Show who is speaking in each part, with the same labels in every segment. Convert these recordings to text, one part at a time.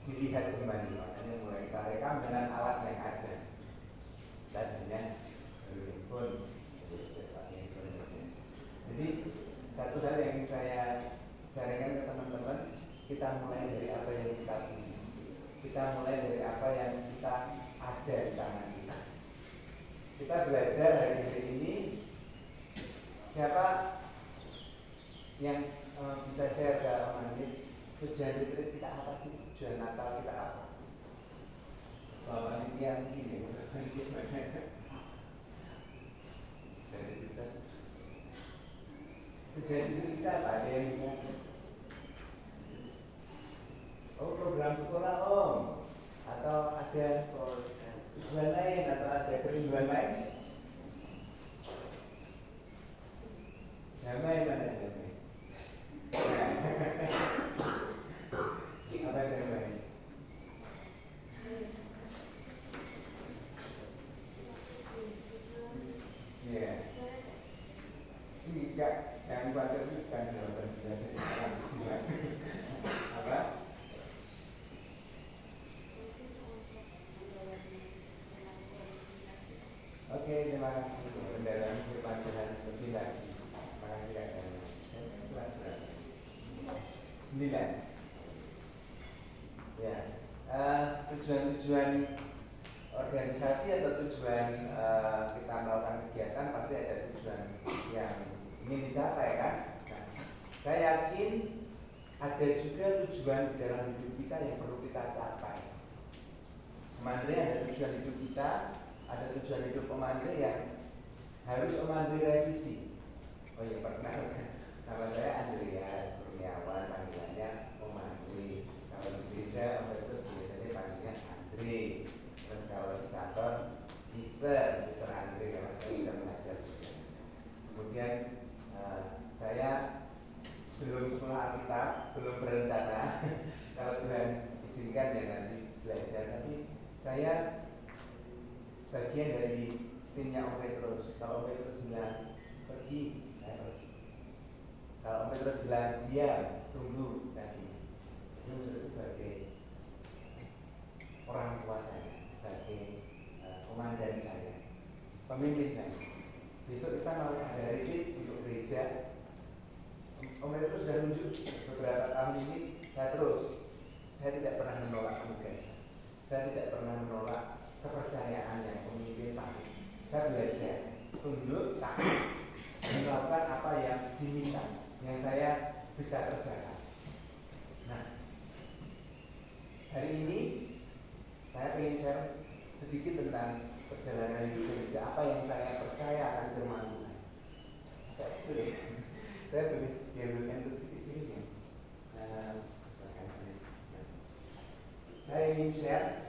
Speaker 1: dilihat kembali, makanya mulai kita rekam dengan alat yang ada. Tadinya handphone, jadi satu hal yang ingin saya sharingkan ke teman-teman, kita mulai dari apa yang kita punya, kita mulai dari apa yang kita ada di tangan kita. Kita belajar hari ini, siapa yang bisa share dalam menit tujuan retreat kita apa sih, tujuan Natal kita apa? Bahwa yang ini dari sisa tujuan itu kita apa? Ada yang bisa? Oh, program sekolah om, atau ada tujuan lain, atau ada kerinduan lain? Damai mana damai? Apa damai? Iya. Enggak, jangan khawatir, bukan jawaban dari apa? Oke, terima kasih pendengaran pelajaran lebih lagi. Terima kasih kakaknya. Kelas berapa? 9. Ya, tujuan-tujuan organisasi atau tujuan kita melakukan kegiatan pasti ada tujuan yang ingin dicapai kan? Nah, saya yakin ada juga tujuan dalam hidup kita yang perlu kita capai. Om Andre ada tujuan hidup kita, ada tujuan hidup Om Andre yang harus Om Andre revisi. Oh ya, perkenalkan, nama saya Andreas Kurniawan, panggilannya Om Andre. Kalau di gereja Om Petrus biasanya panggilnya Andre. Terus kalau di kantor Mister Andre, karena saya sudah mengajar juga. Kemudian saya belum sekolah Alkitab, belum berencana kalau Tuhan izinkan ya nanti belajar, tapi saya bagian dari timnya Om Petrus. Kalau Om Petrus bilang pergi, saya pergi. Kalau Om Petrus bilang diam, tunggu, tadi itu Petrus sebagai orang tua saya, sebagai komandan saya, pemimpin saya. Besok kita mau ada retreat untuk gereja. Om Petrus sudah tunjuk beberapa tahun ini, saya tidak pernah menolak tugas, saya tidak pernah menolak kepercayaan yang pemimpin Pak. Saya belajar tunduk, taat, melakukan apa yang diminta, yang saya bisa kerjakan. Nah, hari ini saya ingin share sedikit tentang perjalanan hidup saya, apa yang saya percaya akan firman Tuhan. Saya boleh diambilkan untuk sedikit ya. Saya ingin share.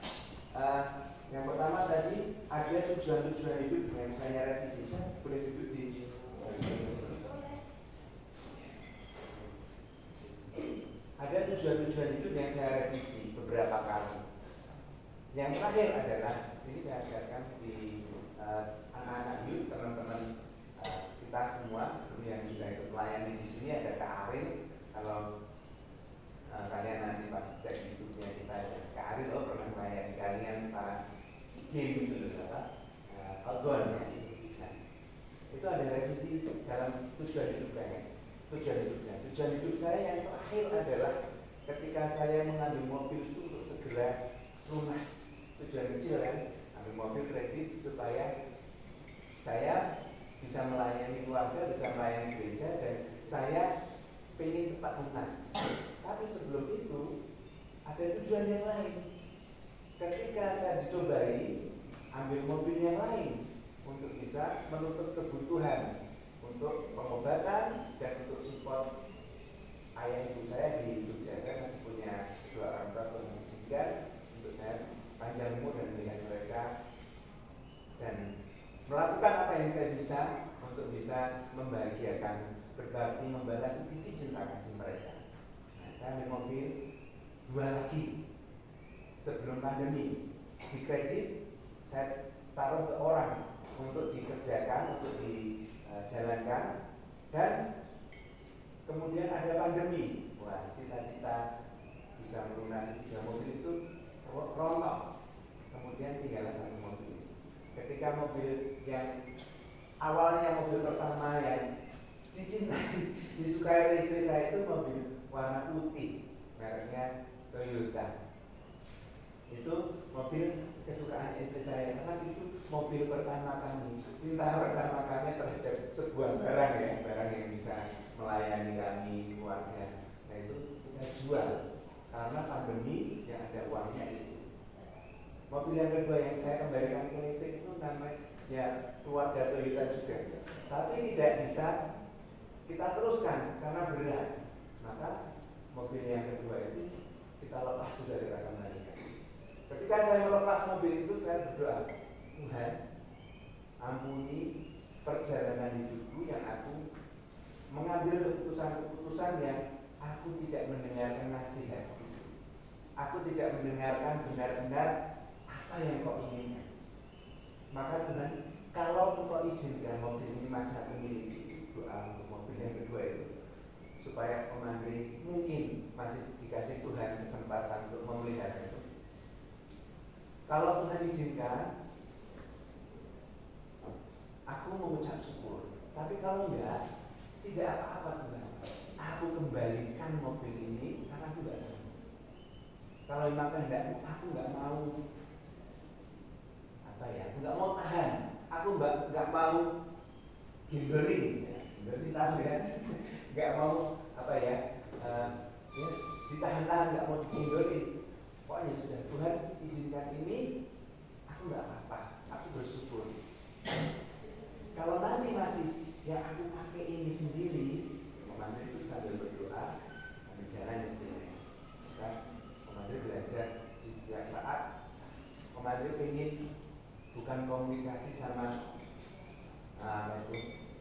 Speaker 1: Yang pertama tadi ada tujuan-tujuan hidup yang saya revisi. Saya boleh duduk di ada tujuan-tujuan hidup yang saya revisi beberapa kali. Yang terakhir adalah ini saya ajarkan di anak-anak youth, teman-teman kita semua yang juga ikut melayani di sini. Ada Kak Aril. Kalau kalian nanti pas cek YouTube-nya kita ada Kak Aril, pernah melayani kalian pas game itu loh, apa? Outbound ya. Nah, itu ada revisi dalam tujuan hidup saya. Tujuan hidup saya yang terakhir adalah ketika saya mengambil mobil itu untuk segera lunas. Tujuan kecil kan, ambil mobil kredit supaya saya bisa melayani keluarga, bisa melayani gereja, dan saya pengen cepat lunas. Tapi sebelum itu ada tujuan yang lain. Ketika saya dicobai ambil mobil yang lain untuk bisa menutup kebutuhan untuk pengobatan dan untuk support ayah ibu saya di Jogja. Saya masih punya 2 orang tua yang mengizinkan untuk saya panjang umur dan melihat mereka dan melakukan apa yang saya bisa untuk bisa membahagiakan, berbakti, membalas sedikit cinta kasih mereka. Nah, saya ambil mobil 2 lagi sebelum pandemi, di kredit saya taruh ke orang untuk dikerjakan, untuk dijalankan, dan kemudian ada pandemi. Wah, cita-cita bisa melunasi 3 mobil itu rontok, kemudian tinggal 1 mobil. Ketika mobil yang awalnya mobil pertama yang dicintai, disukai oleh istri saya itu mobil warna putih, mereknya Toyota. Itu mobil kesukaan istri saya, karena itu mobil pertama kami, cinta pertama kami terhadap sebuah barang ya, barang yang bisa melayani kami keluarga. Nah itu kita jual karena pandemi yang ada uangnya itu. Mobil yang kedua yang saya kembalikan ke listrik itu namanya ya keluarga Toyota juga, tapi tidak bisa kita teruskan karena berat. Maka mobil yang kedua itu kita lepas, sudah kita kembalikan. Ketika saya melepas mobil itu, saya berdoa, Tuhan ampuni perjalanan hidupku yang aku mengambil keputusan-keputusan yang aku tidak mendengarkan nasihat istri. Aku tidak mendengarkan benar-benar apa yang kau inginkan. Maka Tuhan, kalau Engkau izinkan mobil ini masih aku miliki, doa untuk mobil yang kedua itu, supaya Om Andri mungkin masih dikasih Tuhan kesempatan untuk memelihara itu. Kalau Tuhan izinkan, aku mengucap syukur. Tapi kalau enggak, tidak apa-apa Tuhan. Aku kembalikan mobil ini karena aku enggak sanggup. Kalau memang kehendakmu, aku enggak mau enggak mau tahan. Aku enggak mau gimbering, tahu ya, enggak mau ditahan-tahan, enggak mau gimbering. Pokoknya sudah, Tuhan izinkan ini, aku enggak apa-apa, aku bersyukur. Kalau nanti masih yang aku pakai ini sendiri, Komandan itu sambil berdoa, sambil jalan itu ya. Komandan belajar di setiap saat. Komandan ingin bukan komunikasi sama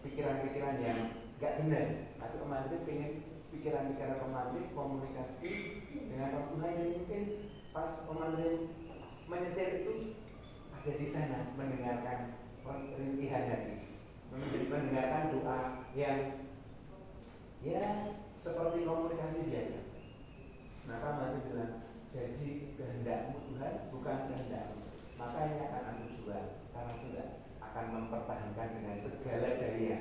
Speaker 1: pikiran-pikiran yang gak benar, tapi Komandan ingin pikiran-pikiran Komandan komunikasi dengan Roh Tuhan yang mungkin pas Komandan menyetir itu ada di sana mendengarkan rintihan hati, mendengarkan doa yang ya seperti komunikasi biasa. Maka Komandan bilang, jadi kehendakmu Tuhan, bukan kehendakmu. Maka ini akan aku jual, karena aku tidak akan mempertahankan dengan segala daya.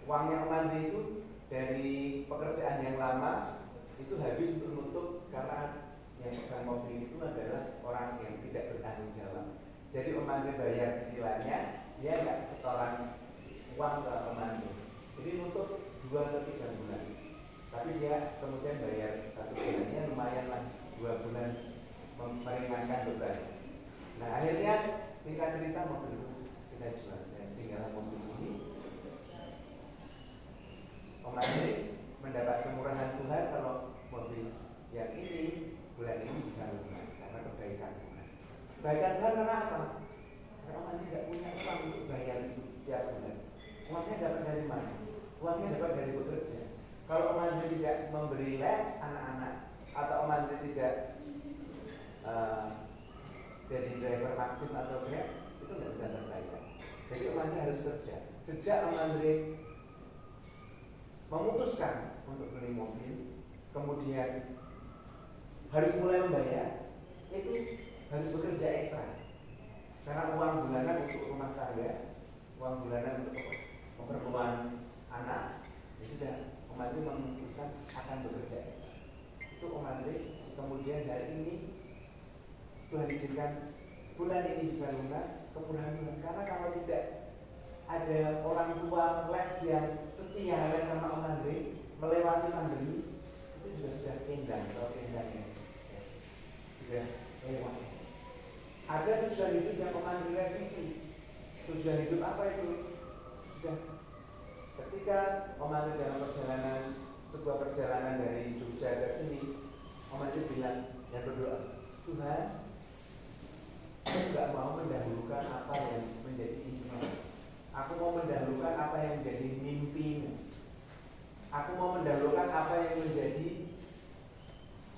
Speaker 1: Uangnya Komandan itu dari pekerjaan yang lama itu habis untuk nutup, karena yang pegang mobil itu adalah orang yang tidak bertanggung jawab. Jadi Komandan bayar cicilannya, dia nggak setoran uang ke Komandan. Jadi nutup 2 atau 3 bulan. Tapi dia kemudian bayar 1 bulannya, lumayan lah 2 bulan meringankan beban. Nah akhirnya singkat cerita mobil itu kita jual dan tinggal mobil ini. Komandan mendapat kemurahan Tuhan kalau mobil yang ini bulan ini bisa lunas karena kebaikan Tuhan. Kebaikan Tuhan karena apa? Karena Komandan tidak punya uang untuk bayar itu tiap bulan. Uangnya dapat dari mana? Uangnya dapat dari bekerja. Kalau Komandan tidak memberi les anak-anak, atau Komandan tidak jadi driver Maxim atau Grab, itu tidak bisa terbayar. Jadi Komandan harus kerja. Sejak Komandan memutuskan untuk beli mobil, kemudian harus mulai membayar, itu harus bekerja ekstra. Karena uang bulanan untuk rumah tangga, uang bulanan untuk keperluan anak, ya sudah, Komandan memutuskan akan bekerja ekstra. Itu Komandan kemudian hari ini Tuhan izinkan bulan ini bisa lunas, kemurahan Tuhan. Karena kalau tidak ada orang tua les yang setia les sama Komandan melewati pandemi, itu juga sudah kendang atau kendangnya sudah lewat. Ada tujuan hidup yang Komandan revisi. Tujuan hidup apa itu? Sudah ketika Komandan dalam sebuah perjalanan dari Jogja ke sini, Komandan bilang dan berdoa, Tuhan, aku nggak mau mendahulukan apa yang menjadi impian. Aku mau mendahulukan apa yang menjadi mimpimu. Aku mau mendahulukan apa yang menjadi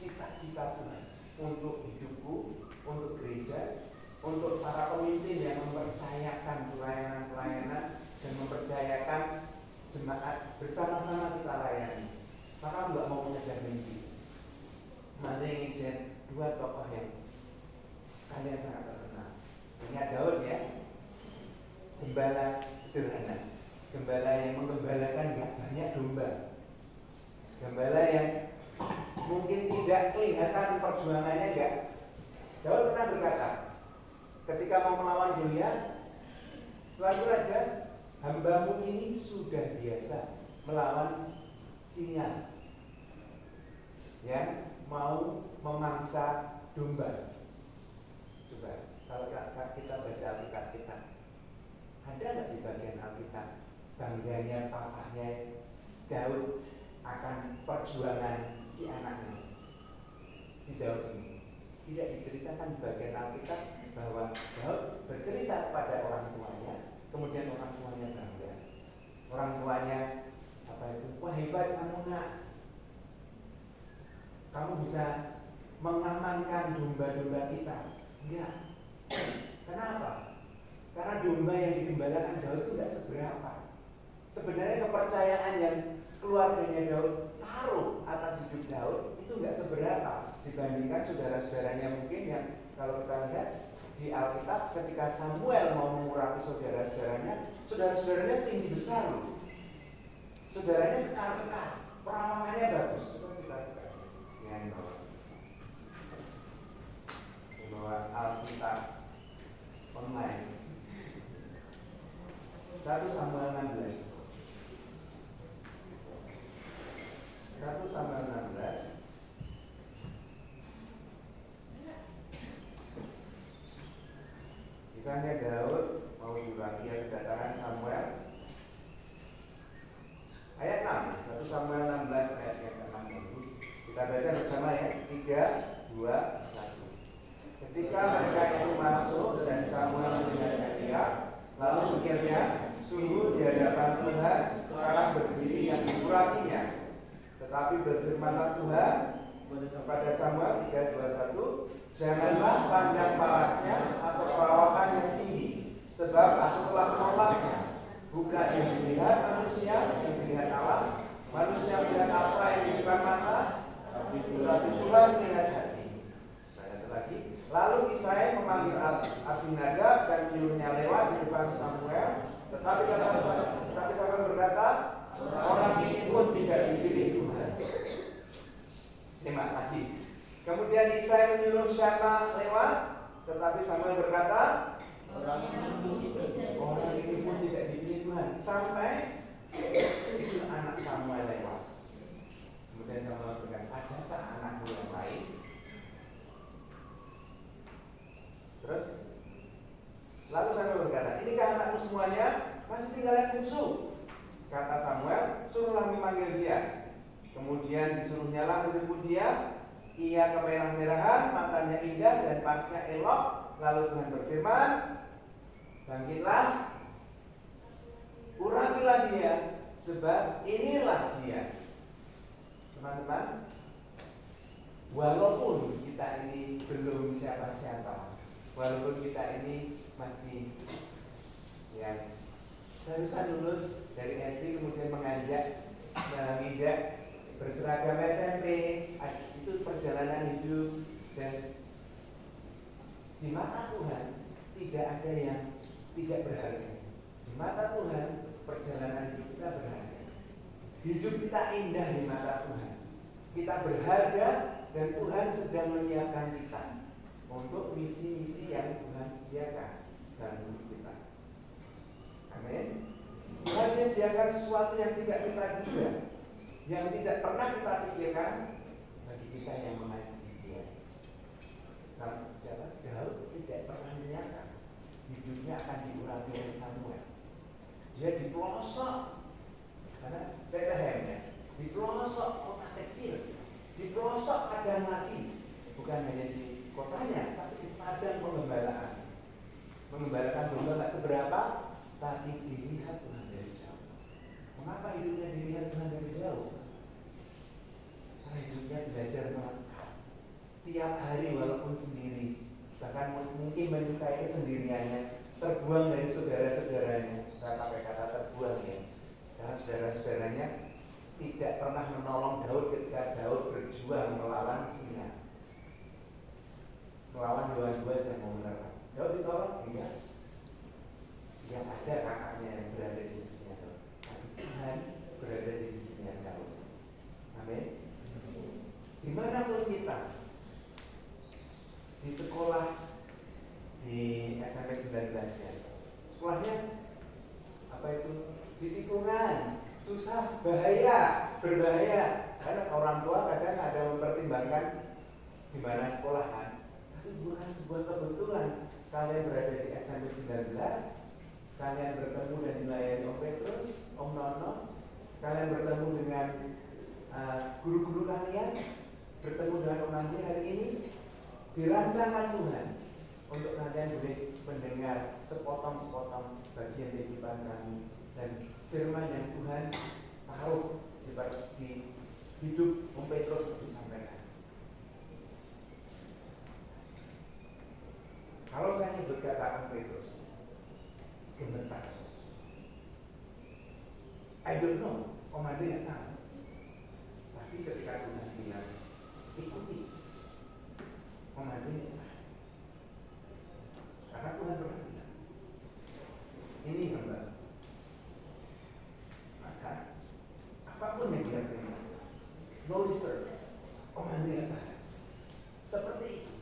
Speaker 1: cita-cita Tuhan untuk hidupku, untuk gereja, untuk para pemimpin yang mempercayakan pelayanan-pelayanan dan mempercayakan jemaat bersama-sama kita layani. Maka aku nggak mau mengejar mimpi. nanti ingin share dua tokoh yang kalian sangat terkenal. Ingat Daud ya, gembala sederhana, gembala yang menggembalakan gak banyak domba, gembala yang mungkin tidak kelihatan perjuangannya gak. Daud pernah berkata, ketika mau melawan Goliat, Tuan Raja, hambamu ini sudah biasa melawan singa yang mau memangsa domba. Coba kalau kita baca Alkitab kita, ada nggak di bagian Alkitab bangganya papahnya Daud akan perjuangan si anaknya? Di Daud ini tidak diceritakan di bagian Alkitab bahwa Daud bercerita kepada orang tuanya, kemudian orang tuanya bangga. Orang tuanya wah hebat kamu nak, kamu bisa mengamankan domba-domba kita. Enggak. Kenapa? Karena domba yang digembalakan Daud itu tidak seberapa. Sebenarnya kepercayaan yang keluarganya Daud taruh atas hidup Daud itu nggak seberapa dibandingkan saudara-saudaranya mungkin yang kalau kita lihat di Alkitab ketika Samuel mau mengurapi saudara-saudaranya tinggi besar loh. Saudaranya kekar-kekar, perawakannya bagus. Coba kita lihat bahwa Alkitab online 1 Samuel 16 misalnya Daud mau diurapi kedatangan Samuel ayat 6, 1 Samuel 16 ayat yang ke-6 dulu. Kita baca bersama ya. 3, 2, 1. Ketika mereka itu masuk dan Samuel melihatnya dia, lalu pikirnya, sungguh di hadapan Tuhan sekarang berdiri yang diurapinya. Tetapi berfirmanlah Tuhan kepada Samuel 3, 2, 1, janganlah pandang parasnya atau perawakan yang tinggi, sebab aku telah menolaknya. Bukan yang dilihat manusia, yang dilihat Allah. Manusia melihat apa yang di depan mata, tapi Tuhan melihat hati. Nah, lagi. Lalu Isai memanggil Abinadab dan menyuruhnya lewat di depan Samuel. Tetapi Samuel berkata, orang ini pun tidak dipilih Tuhan. Simak lagi. Kemudian Isai menyuruh Syama lewat, tetapi Samuel berkata, orang ini pun tidak dipilih Tuhan. Sampai 7 anak Samuel lewat. Kemudian Samuel berkata, adakah anakmu yang lain? Terus lalu Samuel berkata, inikah anakmu semuanya? Masih tinggal yang bungsu. Kata Samuel, suruhlah memanggil dia. Kemudian disuruhnya lah menjemput dia. Ia kemerah-merahan, matanya indah dan pakaiannya elok. Lalu Tuhan berfirman, bangkitlah, urapilah dia, sebab inilah dia. Teman-teman, walaupun kita ini belum siapa-siapa, walaupun kita ini masih yang barusan lulus dari SD kemudian menginjak berseragam SMP, itu perjalanan hidup, dan di mata Tuhan tidak ada yang tidak berharga. Di mata Tuhan perjalanan hidup kita berharga. Hidup kita indah di mata Tuhan. Kita berharga dan Tuhan sedang menyiapkan kita untuk misi-misi yang Tuhan sediakan dalam hidup kita. Amin. Tuhan menyediakan sesuatu yang tidak kita duga, yang tidak pernah kita pikirkan bagi kita yang mengasihi Dia. Siapa? Daud tidak pernah menyangka hidupnya akan diurapi oleh Samuel. Dia di pelosok, karena Bethlehem ya, di pelosok kota kecil, di pelosok padang lagi, bukan hanya di kotanya, tapi di padang pengembalaan. Mengembalakan domba tak seberapa, tapi dilihat Tuhan dari jauh. Mengapa hidupnya dilihat Tuhan dari jauh? Karena hidupnya belajar melekat tiap hari walaupun sendiri, bahkan mungkin menyukai kesendiriannya, terbuang dari saudara-saudaranya. Saya pakai kata terbuang ya, karena saudara-saudaranya tidak pernah menolong Daud ketika Daud berjuang melawan singa. melawan hewan buas yang mau menerang. Daud ditolong? Enggak. Yang ada kakaknya yang berada di sisinya Daud, tapi Tuhan berada di sisinya Daud. Amin. Dimanapun kita, di sekolah, di SMP 19 ya, sekolahnya apa itu? Di tikungan, susah, bahaya, berbahaya. Karena orang tua kadang ada mempertimbangkan di mana sekolahan. Tapi bukan sebuah kebetulan kalian berada di SMP 19, kalian bertemu dan dilayani Om Petrus, Om Nono, kalian bertemu dengan guru-guru kalian, bertemu dengan Om Andi hari ini, dirancangan Tuhan untuk kalian boleh mendengar sepotong-sepotong bagian kehidupan kami dan firman yang Tuhan taruh di hidup Om Petrus untuk disampaikan. Kalau saya nyebut kata Om Petrus, gemetar. I don't know, Om Andi nggak tahu. Tapi ketika Tuhan bilang ikuti, Om Andi nggak tahu. Karena Tuhan pernah bilang, ini hamba. Maka apapun yang dia terima, no reserve, Om Andi nggak tahu. Seperti itu,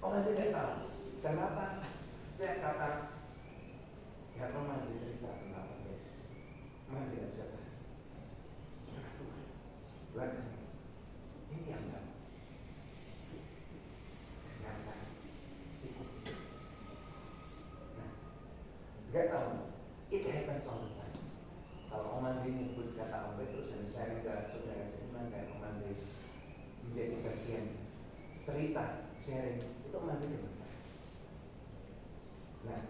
Speaker 1: Om Andi nggak tahu. Kenapa? Setiap kata ya Om Andi cerita tentang dia, Om Andi nggak bisa tahu. Tuhan, ini yang nggak. Gak tahu, it happens all the time. Kalau Om Andri nyebut kata Om Petrus dan saya juga saudara seiman dan Om Andri menjadi bagian cerita sharing, itu Om Andri benar. Nah,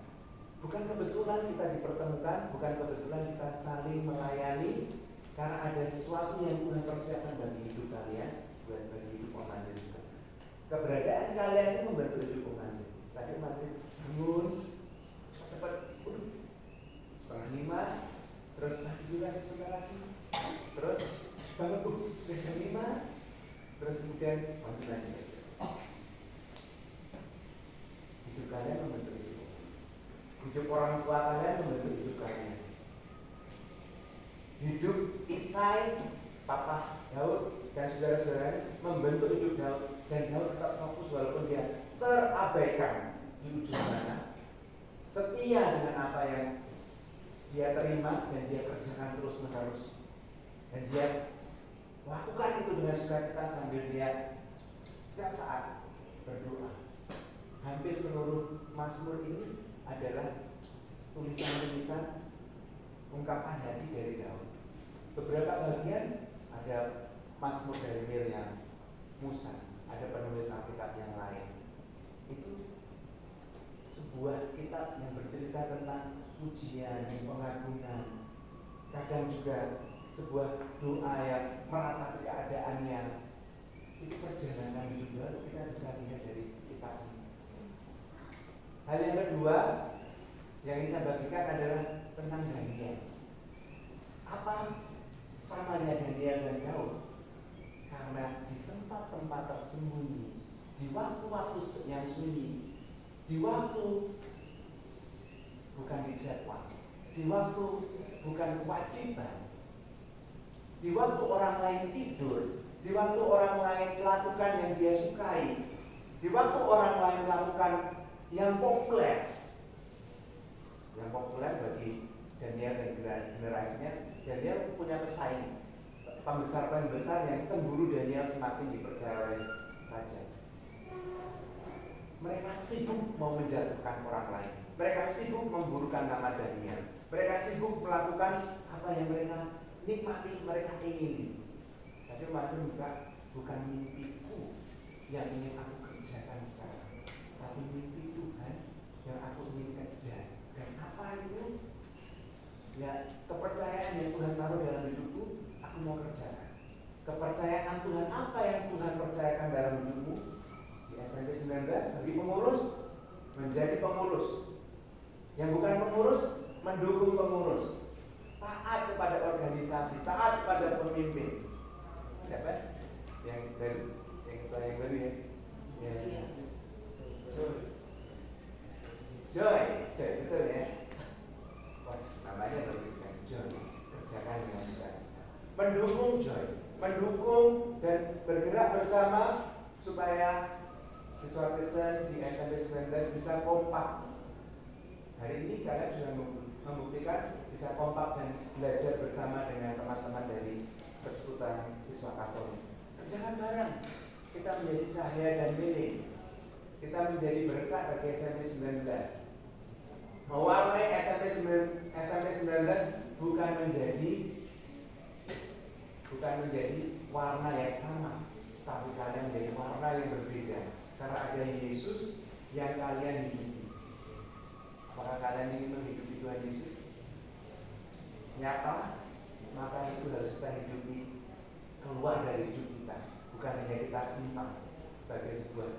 Speaker 1: bukan kebetulan kita dipertemukan, bukan kebetulan kita saling melayani, karena ada sesuatu yang Tuhan persiapkan bagi hidup kalian, bagi hidup Om Andri juga. Keberadaan kalian itu membantu hidup Om Andri. Tadi Om Andri bangun cepat, 4:30, terus lagi juga sebentar lagi, terus bangun sudah jam 5, terus kemudian lanjut lagi. Hidup kalian membentuk hidup orang tua kalian membentuk hidup kalian. Hidup Isai, Papa Daud dan saudara-saudara membentuk hidup Daud, dan Daud tetap fokus walaupun dia terabaikan di ujung sana. Setia dengan apa yang dia terima dan dia kerjakan terus menerus, dan dia lakukan itu dengan sukacita sambil dia setiap saat berdoa. Hampir seluruh Mazmur ini adalah tulisan-tulisan ungkapan hati dari Daud. Beberapa bagian ada Mazmur dari Miriam, Musa, ada penulis Alkitab yang lain. Itu sebuah kitab yang bercerita tentang pujian, pengagungan, kadang juga sebuah doa yang meratapi keadaannya. Itu perjalanan hidup Daud, kita bisa lihat dari kitab ini. Hal yang kedua yang ingin saya bagikan adalah tentang Daniel. Apa samanya Daniel dan Daud? Karena di tempat-tempat tersembunyi, di waktu-waktu yang sunyi, di waktu bukan dijadwal, di waktu bukan kewajiban, di waktu orang lain tidur, di waktu orang lain melakukan yang dia sukai, di waktu orang lain melakukan yang populer bagi Daniel dan generasinya. Daniel punya pesaing, pembesar-pembesar yang cemburu Daniel semakin dipercaya oleh raja. Mereka sibuk mau menjatuhkan orang lain, mereka sibuk memburukkan nama Daniel, mereka sibuk melakukan apa yang mereka nikmati, mereka ingin. Tapi maksudnya bukan mimpiku yang ingin aku kerjakan sekarang, tapi mimpi Tuhan yang aku ingin kejar. Dan apa itu? Ya, kepercayaan yang Tuhan taruh dalam hidupku, aku mau kerjakan. Kepercayaan Tuhan, apa yang Tuhan percayakan dalam hidupmu? Di SMP 19, bagi pengurus, menjadi pengurus. Yang bukan pengurus, mendukung pengurus. Taat kepada organisasi, taat kepada pemimpin. Siapa? Yang baru, yang baru ya. supaya siswa Kristen di SMP 19 bisa kompak. Hari ini kalian sudah membuktikan bisa kompak dan belajar bersama dengan teman-teman dari persekutuan siswa Katolik. Kerjakan bareng, kita menjadi cahaya dan milik. Kita menjadi berkat bagi SMP 19. Mewarnai SMP 19 bukan menjadi warna yang sama, tapi kalian menjadi warna yang berbeda. Karena ada Yesus yang kalian hidupi. Apakah kalian ingin menghidupi Tuhan Yesus? Nyata, maka itu harus kita hidupi keluar dari hidup kita. Bukan hanya kita simpan sebagai sebuah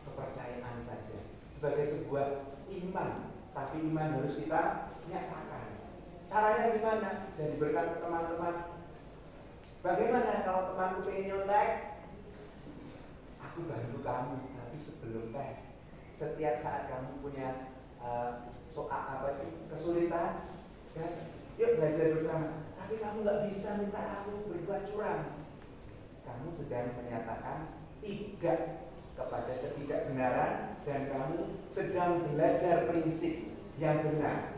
Speaker 1: kepercayaan saja, sebagai sebuah iman. Tapi iman harus kita nyatakan. Caranya gimana? Jadi berkat teman-teman. Bagaimana kalau temanku pengen nyontek? Aku bantu kamu, tapi sebelum tes. Setiap saat kamu punya kesulitan, ya, yuk belajar bersama. Tapi kamu nggak bisa minta aku berbuat curang. Kamu sedang menyatakan tidak kepada ketidakbenaran dan kamu sedang belajar prinsip yang benar.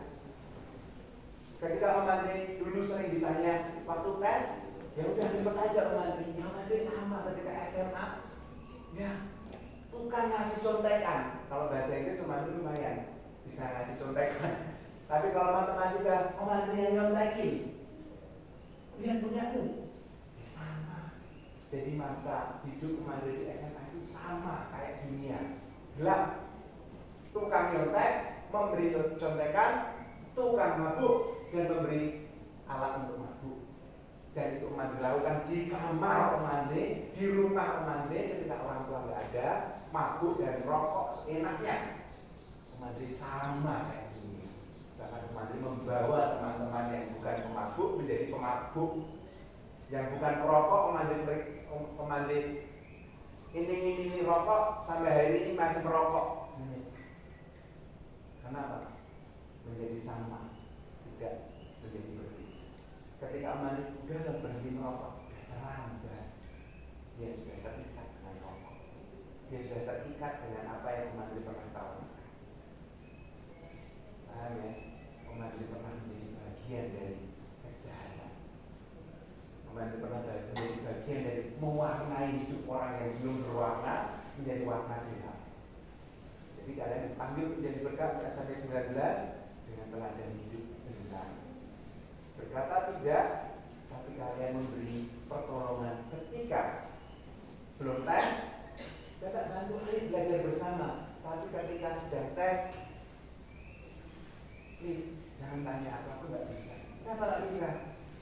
Speaker 1: Ketika Om Andri dulu sering ditanya waktu tes, ya udah ribet aja Om Andri. Om Andri sama ketika SMA, ya bukan ngasih contekan. Kalau bahasa Inggris Om Andri lumayan bisa ngasih contekan. Tapi kalau matematika Om Andri yang nyontekin. Lihat punyaku, ya sama. Jadi masa hidup Om Andri di SMA itu sama kayak dunia. Gelap. Tukang nyontek, memberi contekan, tukang mabuk dan memberi alat untuk mabuk. Dan itu Om Andri lakukan di kamar Om Andri, di rumah Om Andri ketika orang tua nggak ada, mabuk dan rokok seenaknya. Om Andri sama kayak gini. Bahkan Om Andri membawa teman-teman yang bukan pemabuk menjadi pemabuk, yang bukan perokok. Om Andri ini rokok sampai hari ini masih merokok. Kenapa? Menjadi sama, tidak menjadi berbeda. Ketika Om Andri udah berhenti merokok, terlambat. Dia sudah terikat dengan rokok. Dia sudah terikat dengan apa yang Om Andri pernah tahu. Paham ya? Om Andri pernah menjadi bagian dari kejahatan. Om Andri pernah menjadi bagian dari mewarnai hidup orang yang belum berwarna menjadi warna gelap. Jadi kalian dipanggil menjadi berkat SMP 19 dengan teladan hidup benar. Berkata tidak, tapi kalian memberi pertolongan ketika belum tes. Kita bantu belajar bersama. Tapi ketika sedang tes, please jangan tanya aku nggak bisa. Kenapa nggak bisa?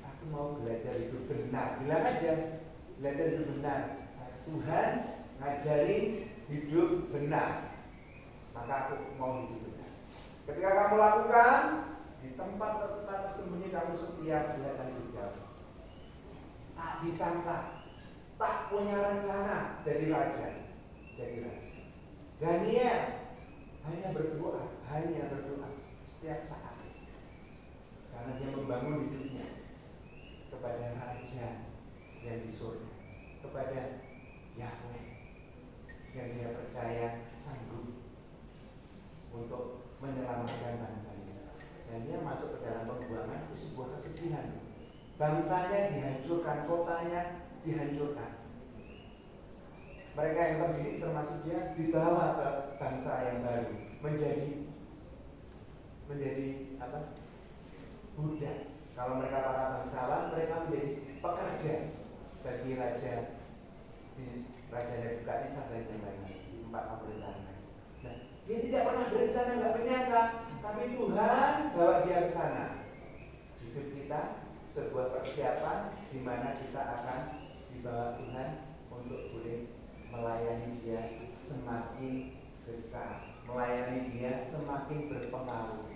Speaker 1: Aku mau belajar hidup benar. Bilang aja, belajar hidup benar. Tuhan ngajarin hidup benar. Maka aku mau hidup benar. Ketika kamu lakukan di tempat tersembunyi, kamu setia kelihatan hidup. Tak disangka, tak punya rencana jadi raja. Daniel hanya berdoa setiap saat. Karena dia membangun hidupnya kepada raja yang di surga, kepada Yahweh yang dia percaya sanggup untuk menyelamatkan bangsanya. Dan dia masuk ke dalam pembuangan itu sebuah kesedihan. Bangsanya dihancurkan, kotanya dihancurkan. Mereka yang terdidik termasuk dia dibawa ke bangsa yang baru, menjadi budak. Kalau mereka para bangsawan, mereka menjadi pekerja bagi raja Nebukadnezar dan yang lainnya di 4 pemerintahan. Nah, dia tidak pernah berencana, nggak menyangka, tapi Tuhan bawa dia ke sana. Hidup kita sebuah persiapan di mana kita akan dibawa Tuhan untuk boleh melayani Dia semakin besar, melayani Dia semakin berpengaruh.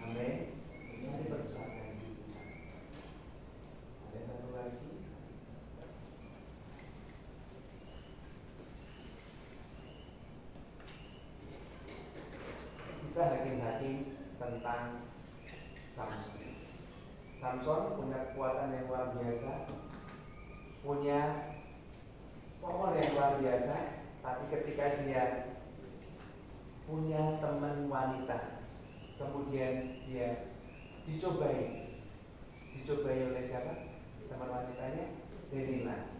Speaker 1: Amin. Ini persoalan hidup kita. Ada satu lagi. Kisah hakim-hakim tentang Samson. Samson punya kekuatan yang luar biasa, punya power yang luar biasa, tapi ketika dia punya teman wanita, kemudian dia dicobai oleh siapa? Teman wanitanya Delila.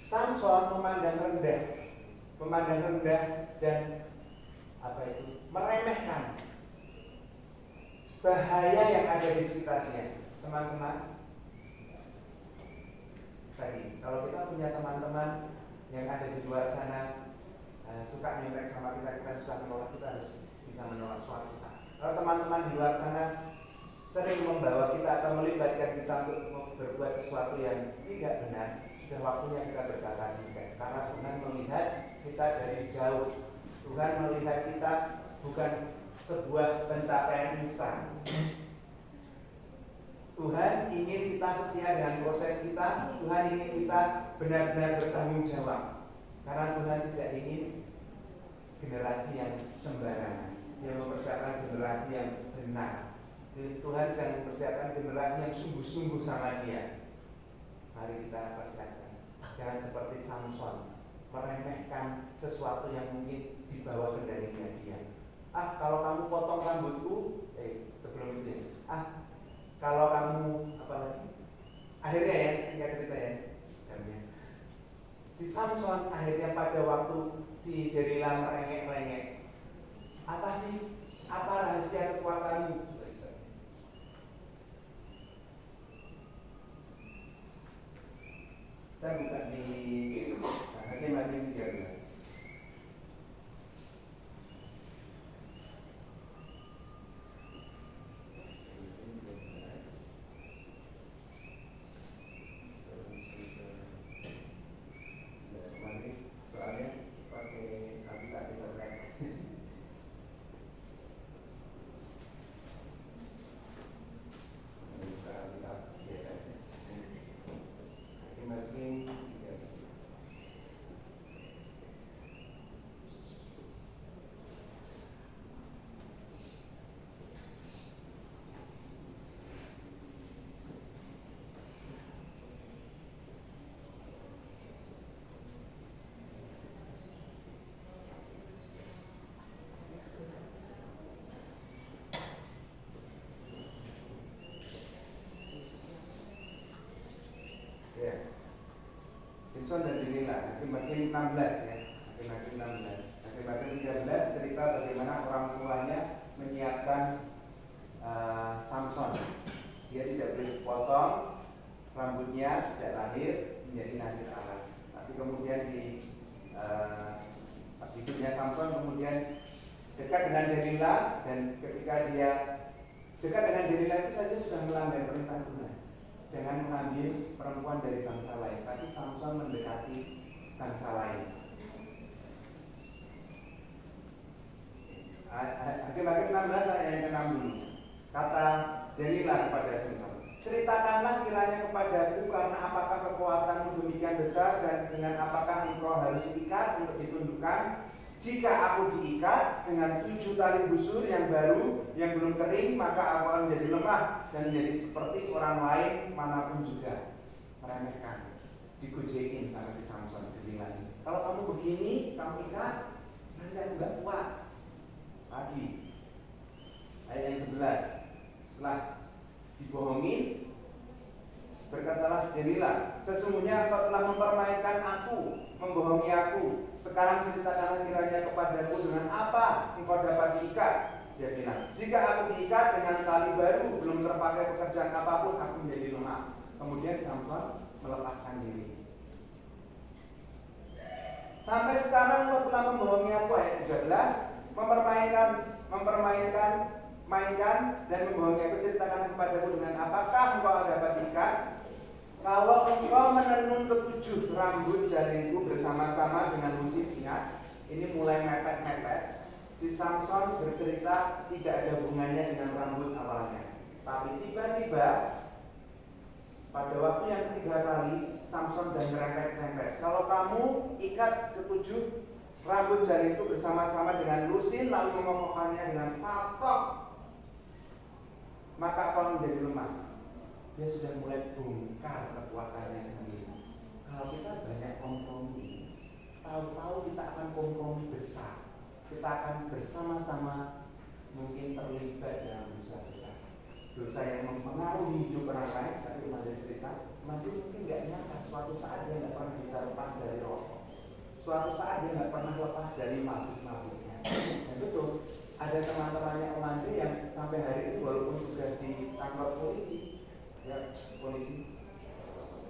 Speaker 1: Samson memandang rendah dan meremehkan bahaya yang ada di sekitarnya. Teman-teman, tadi kalau kita punya teman-teman yang ada di luar sana suka nyontek sama kita susah menolak, kita harus bisa menolak suatu saat. Kalau teman-teman di luar sana sering membawa kita atau melibatkan kita untuk berbuat sesuatu yang tidak benar, sudah waktunya kita berkata tidak. Karena Tuhan melihat kita dari jauh. Tuhan melihat kita bukan sebuah pencapaian instan. Tuhan ingin kita setia dengan proses kita. Tuhan ingin kita benar-benar bertanggung jawab. Karena Tuhan tidak ingin generasi yang sembarangan. Dia mempersiapkan generasi yang benar. Tuhan sedang mempersiapkan generasi yang sungguh-sungguh sama Dia. Mari kita persiapkan. Jangan seperti Samson, meremehkan sesuatu yang mungkin di bawah kendalinya dia. Kalau kamu potong rambutku, sebelum itu kalau kamu akhirnya ya, singkat cerita ya, si Samson akhirnya pada waktu si Delila merengek-rengek, apa rahasia kekuatanmu? Kita buka di Hakim 13. Samson dan Delila, Hakim 16 ya, Hakim 16. Hakim 13 cerita bagaimana orang tuanya menyiapkan Samson. Dia tidak boleh potong rambutnya sejak lahir menjadi nazir Allah. Tapi kemudian di hidupnya Samson kemudian dekat dengan Delila, dan ketika dia dekat dengan Delila itu saja sudah melanggar perintah Tuhan. Jangan mengambil perempuan dari bangsa lain, tapi Samson mendekati bangsa lain. Hakim 16 ayat yang ke-6 dulu. Kata Delila kepada Samson, ceritakanlah kiranya kepadaku, karena apakah kekuatanmu demikian besar, dan dengan apakah engkau harus diikat untuk ditundukkan? Jika aku diikat dengan 7 tali busur yang baru yang belum kering, maka aku akan menjadi lemah dan menjadi seperti orang lain manapun juga. Meremehkan, digojekin sama si Samson. Dibilang, kalau kamu begini, kamu ikat, nanti aku gak kuat. Lagi ayat yang 11, setelah dibohongin, berkatalah Delila, sesungguhnya engkau telah mempermainkan aku, membohongi aku. Sekarang ceritakanlah kiranya kepadaku, dengan apa engkau dapat diikat? Dia bilang, jika aku diikat dengan tali baru, belum terpakai pekerjaan apapun, aku menjadi lemah. Kemudian Samson melepaskan diri. Sampai sekarang engkau telah membohongi aku, ayat 13, mainkan dan membohongi aku. Ceritakan kepadaku, dengan apakah engkau dapat diikat? Kalau engkau menenun ke-7 rambut jalinku bersama-sama dengan musim, ingat, ini mulai mepet-mepet. Si Samson bercerita tidak ada hubungannya dengan rambut awalnya, tapi tiba-tiba pada waktu yang ketiga kali Samson dan merempet-rempet. Kalau kamu ikat ke-7 rambut jalinku bersama-sama dengan lusin, lalu memotongkannya dengan patok, maka akan menjadi lemah. Dia sudah mulai bongkar kekuatannya sendiri. Kalau kita banyak kompromi, tahu-tahu kita akan kompromi besar. Kita akan bersama-sama mungkin terlibat dalam dosa besar. Dosa yang mempengaruhi hidup orang lain, tapi Umat cerita, nanti mungkin nggak nyangka suatu saat dia nggak pernah bisa lepas dari rokok. Suatu saat dia nggak pernah lepas dari mabuk-mabuknya. Dan betul, ada teman-temannya Om Andre yang sampai hari ini walaupun tugas di kantor polisi, ya polisi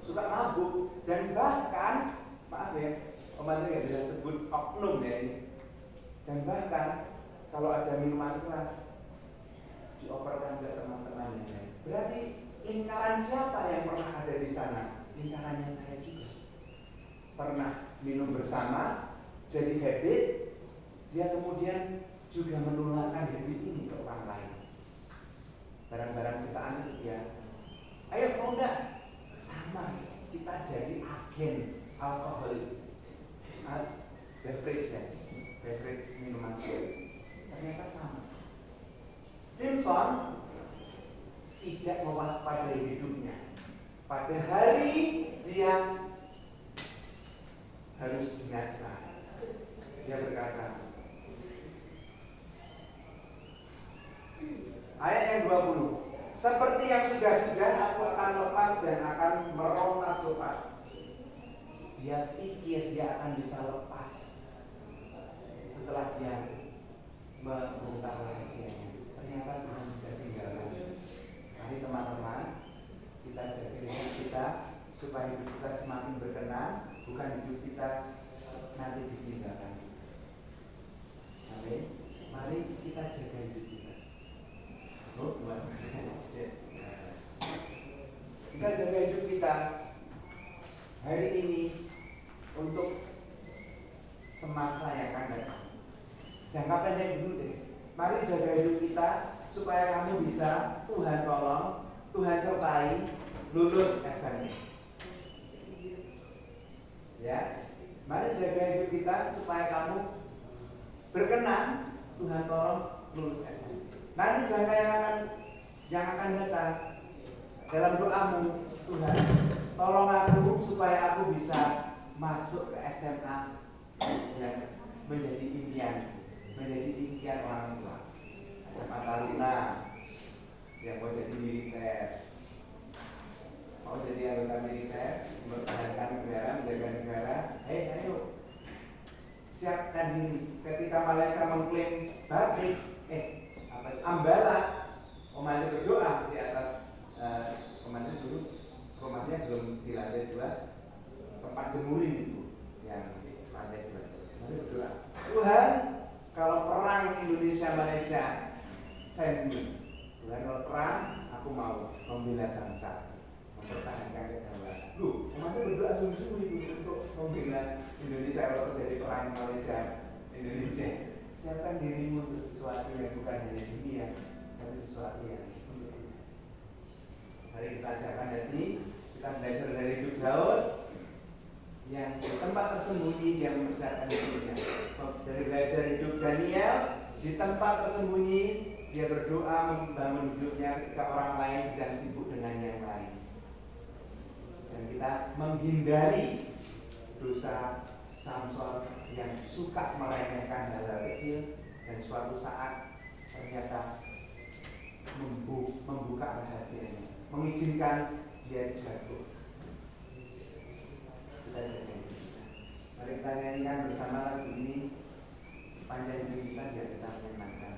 Speaker 1: suka mabuk, dan bahkan maaf ya, Om Andre nggak bisa sebut oknum ya ini. Dan bahkan kalau ada minuman keras dioperkan ke teman-temannya. Berarti lingkaran siapa yang pernah ada di sana? Lingkarannya saya juga. Pernah minum bersama, jadi habit, dia kemudian juga menularkan habit ini ke orang lain. Barang-barang sitaan itu ya, ayo mau enggak? Sama, kita jadi agen alkohol, beverage ya, beverage minuman keras. Ternyata sama. Simpson tidak mewaspadai hidupnya. Pada hari dia harus binasa, dia berkata, ayat yang 20, seperti yang sudah-sudah aku akan lepas dan akan merontas lepas. Dia pikir dia akan bisa lepas setelah dia membongkar rahasianya. Ternyata Tuhan sudah tinggalkan. Mari teman-teman, kita jaga hidup kita supaya hidup kita semakin berkenan, bukan hidup kita nanti ditinggalkan. Amin. Mari kita jaga hidup kita. Kita jaga hidup kita hari ini untuk semasa yang akan datang. Jangka pendek dulu deh. Mari jaga hidup kita supaya kamu bisa, Tuhan tolong, Tuhan sertai, lulus SMA. Ya, mari jaga hidup kita supaya kamu berkenan, Tuhan tolong, lulus SMA. Nanti jangka yang akan datang dalam doamu, Tuhan tolong aku supaya aku bisa masuk ke SMA yang menjadi impian, menjadi impian orang tua. SMA Taruna yang mau jadi militer, mau jadi anggota militer, mempertahankan negara, menjaga negara. Ayo siapkan diri. Ketika Malaysia mengklaim batik, Ambala, Omani berdoa di atas Omani dulu, rumahnya belum di lantai 2, tempat jemurin itu yang lantai 2. Mari berdoa, Tuhan, kalau perang Indonesia Malaysia, send me. Tuhan, kalau perang, aku mau membela bangsa, mempertahankan kedaulatan. Loh, Omani berdoa sungguh-sungguh itu untuk membela Indonesia kalau terjadi perang Malaysia Indonesia. Siapkan dirimu untuk sesuatu yang bukan hanya dunia, tapi sesuatu yang untuk Tuhan. Mari kita siapkan hati, kita belajar dari hidup Daud yang di tempat tersembunyi dia mempersiapkan hidupnya. Dari belajar hidup Daniel, di tempat tersembunyi dia berdoa membangun hidupnya ketika orang lain sedang sibuk dengan yang lain. Dan kita menghindari dosa Samson yang suka meremehkan hal-hal kecil dan suatu saat ternyata membuka rahasianya, mengizinkan dia jatuh. Kita jaga kita. Mari kita nyanyikan bersama lagu ini sepanjang hidup kita biar kita menyenangkan.